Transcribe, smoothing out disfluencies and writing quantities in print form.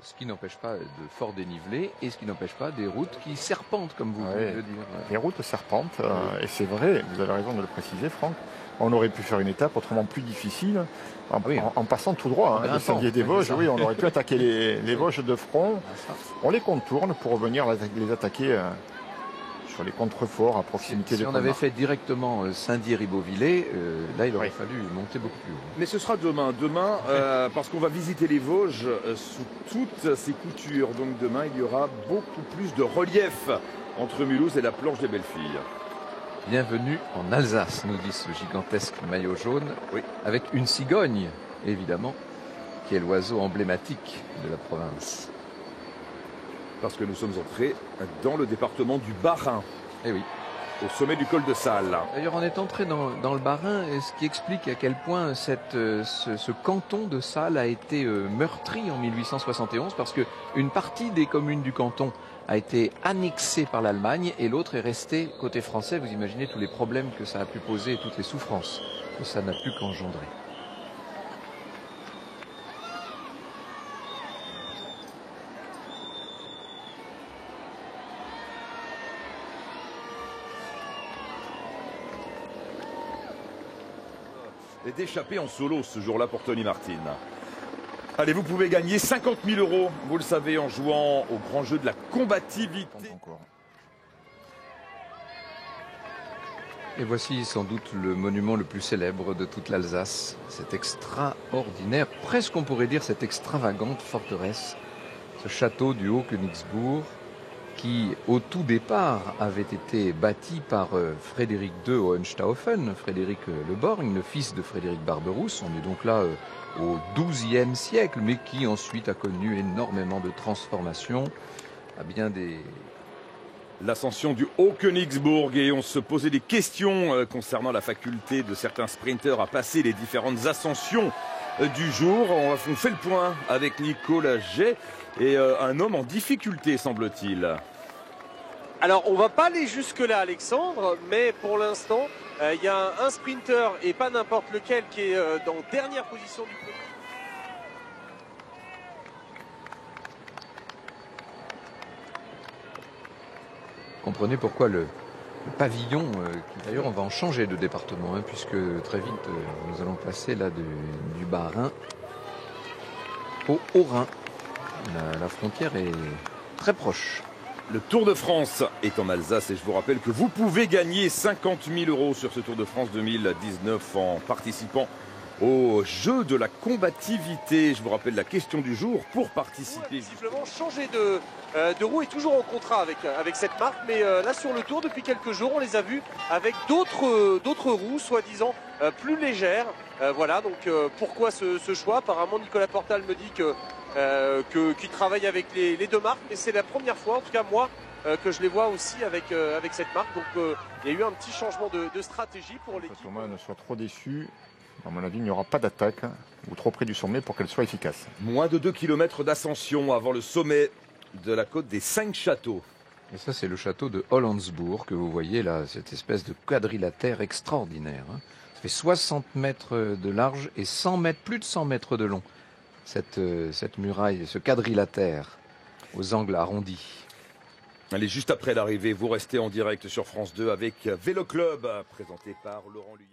ce qui n'empêche pas de fort dénivelé et ce qui n'empêche pas des routes qui serpentent, comme vous venez de le dire. Les routes serpentent, et c'est vrai, vous avez raison de le préciser, Franck. On aurait pu faire une étape autrement plus difficile en passant tout droit. Le Sentier des Vosges, oui, on aurait pu attaquer les Vosges de front. On les contourne pour revenir les attaquer sur les contreforts à proximité Si de on avait fait directement Saint-Dié-Ribeauvillé, là il aurait fallu monter beaucoup plus haut. Mais ce sera demain. Demain, parce qu'on va visiter les Vosges sous toutes ses coutures. Donc demain, il y aura beaucoup plus de relief entre Mulhouse et la planche des Belles-Filles. Bienvenue en Alsace, nous dit ce gigantesque maillot jaune, avec une cigogne, évidemment, qui est l'oiseau emblématique de la province. Parce que nous sommes entrés dans le département du Bas-Rhin. Eh oui. Au sommet du col de Salle. D'ailleurs, on est entré dans le Bas-Rhin, ce qui explique à quel point ce canton de Salles a été meurtri en 1871, parce qu'une partie des communes du canton a été annexée par l'Allemagne et l'autre est restée côté français. Vous imaginez tous les problèmes que ça a pu poser et toutes les souffrances que ça n'a pu qu'engendrer. Et d'échapper en solo ce jour-là pour Tony Martin. Allez, vous pouvez gagner 50 000 €, vous le savez, en jouant au grand jeu de la combativité. Et voici sans doute le monument le plus célèbre de toute l'Alsace. Cette extraordinaire, presque on pourrait dire cette extravagante forteresse. Ce château du Haut-Königsbourg qui, au tout départ, avait été bâti par Frédéric II Hohenstaufen, Frédéric le Borgne, le fils de Frédéric Barberousse. On est donc là au XIIe siècle, mais qui ensuite a connu énormément de transformations à bien des... L'ascension du Haut-Königsbourg, et on se posait des questions concernant la faculté de certains sprinteurs à passer les différentes ascensions du jour. On fait le point avec Nicolas Jay et un homme en difficulté, semble-t-il. Alors, on va pas aller jusque-là, Alexandre, mais pour l'instant, il y a un sprinter, et pas n'importe lequel, qui est dans dernière position du peloton. Comprenez pourquoi le pavillon, qui d'ailleurs on va en changer de département, puisque très vite nous allons passer là du Bas-Rhin au Haut-Rhin. La frontière est très proche. Le Tour de France est en Alsace et je vous rappelle que vous pouvez gagner 50 000 € sur ce Tour de France 2019 en participant au jeu de la combativité. Je vous rappelle la question du jour pour participer. Visiblement changer de roue est toujours en contrat avec cette marque, mais là sur le Tour depuis quelques jours on les a vus avec d'autres roues soi-disant plus légères. Voilà, donc pourquoi ce choix? Apparemment Nicolas Portal me dit qu'il travaille avec les deux marques, mais c'est la première fois, en tout cas moi, que je les vois aussi avec cette marque. Donc il y a eu un petit changement de stratégie pour l'équipe. Thomas ne soit trop déçu. À mon avis, il n'y aura pas d'attaque ou trop près du sommet pour qu'elle soit efficace. Moins de 2 km d'ascension avant le sommet de la côte des 5 châteaux. Et ça, c'est le château de Hollandsbourg que vous voyez là, cette espèce de quadrilatère extraordinaire. Ça fait 60 mètres de large et 100 mètres, plus de 100 mètres de long. Cette muraille, ce quadrilatère aux angles arrondis. Allez, juste après l'arrivée, vous restez en direct sur France 2 avec Vélo Club, présenté par Laurent Luyat.